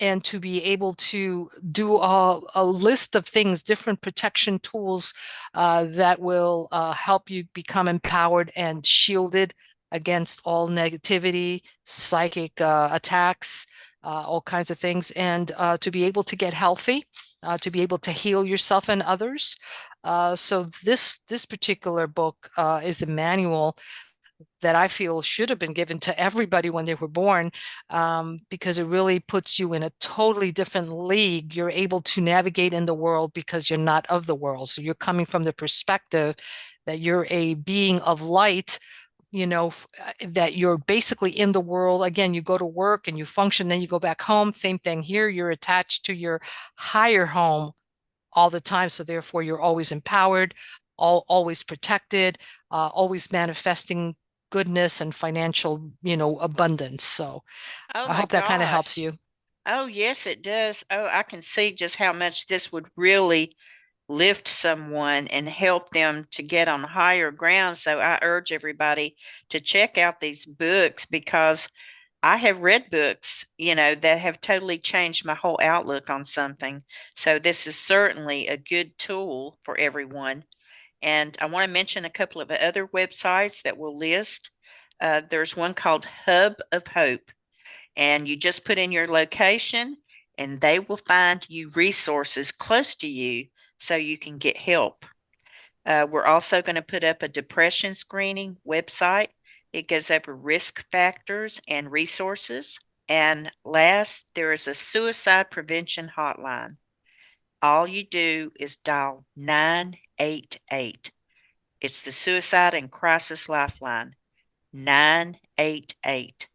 And to be able to do a list of things, different protection tools that will help you become empowered and shielded against all negativity, psychic attacks, all kinds of things, and to be able to get healthy, to be able to heal yourself and others. So this particular book is a manual that I feel should have been given to everybody when they were born, because it really puts you in a totally different league. You're able to navigate in the world because you're not of the world. So you're coming from the perspective that you're a being of light, that you're basically in the world. Again, you go to work and you function, then you go back home. Same thing here. You're attached to your higher home all the time. So therefore, you're always empowered, always protected, always manifesting goodness and financial, abundance. So Oh I my hope that kind of helps gosh. you. Oh, yes, it does. Oh, I can see just how much this would really lift someone and help them to get on higher ground. So I urge everybody to check out these books because I have read books, that have totally changed my whole outlook on something. So this is certainly a good tool for everyone. And I want to mention a couple of other websites that we'll list. There's one called Hub of Hope, and you just put in your location and they will find you resources close to you so you can get help. We're also going to put up a depression screening website. It goes over risk factors and resources. And last, there is a suicide prevention hotline. All you do is dial 988. It's the Suicide and Crisis Lifeline, 988,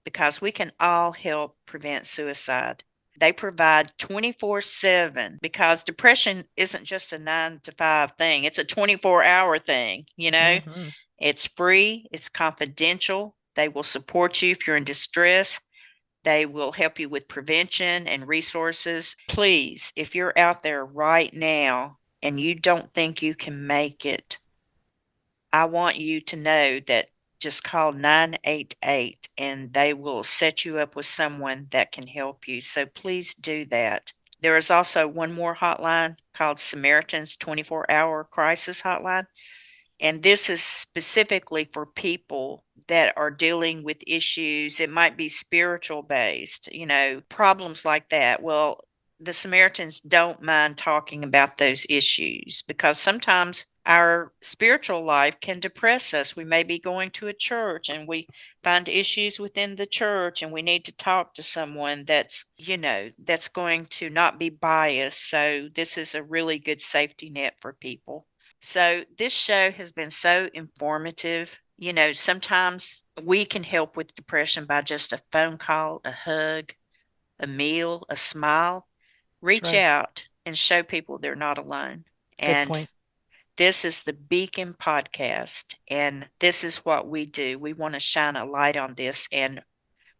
because we can all help prevent suicide. They provide 24/7 because depression isn't just a 9 to 5 thing, it's a 24-hour thing, Mm-hmm. It's free, it's confidential. They will support you if you're in distress. They will help you with prevention and resources. Please, if you're out there right now and you don't think you can make it, I want you to know that just call 988 and they will set you up with someone that can help you. So please do that. There is also one more hotline called Samaritan's 24-hour crisis hotline. And this is specifically for people that are dealing with issues. It might be spiritual based, problems like that. Well, the Samaritans don't mind talking about those issues because sometimes our spiritual life can depress us. We may be going to a church and we find issues within the church and we need to talk to someone that's going to not be biased. So this is a really good safety net for people. So this show has been so informative. Sometimes we can help with depression by just a phone call, a hug, a meal, a smile. That's Reach right. out and show people they're not alone. Good And point. this is the Beacon Podcast, and this is what we do. We want to shine a light on this. And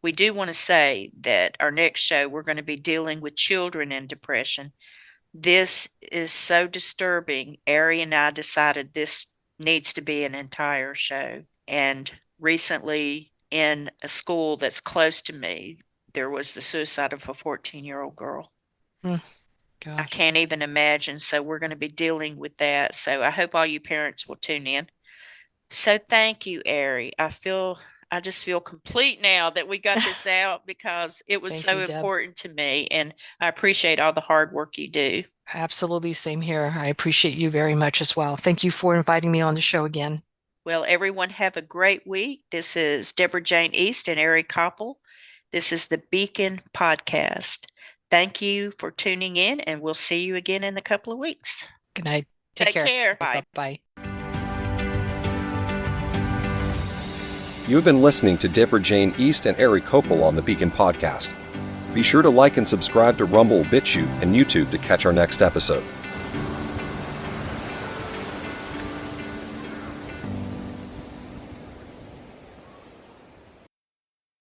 we do want to say that our next show, we're going to be dealing with children in depression. This is so disturbing. Ari and I decided this needs to be an entire show. And recently, in a school that's close to me, there was the suicide of a 14-year-old girl. Mm. I Gosh. can't even imagine. So we're going to be dealing with that. So I hope all you parents will tune in. So thank you, Ari. I just feel complete now that we got this out because it was Thank so you, Deb. important to me, and I appreciate all the hard work you do. Absolutely, same here. I appreciate you very much as well. Thank you for inviting me on the show again. Well, everyone have a great week. This is Debra Jayne East and Ari Kopel. This is the Beacon Podcast. Thank you for tuning in, and we'll see you again in a couple of weeks. Good night. Take care. Bye. Bye. You have been listening to Debra Jayne East and Ari Kopel on the Beacon Podcast. Be sure to like and subscribe to Rumble, BitChute, and YouTube to catch our next episode.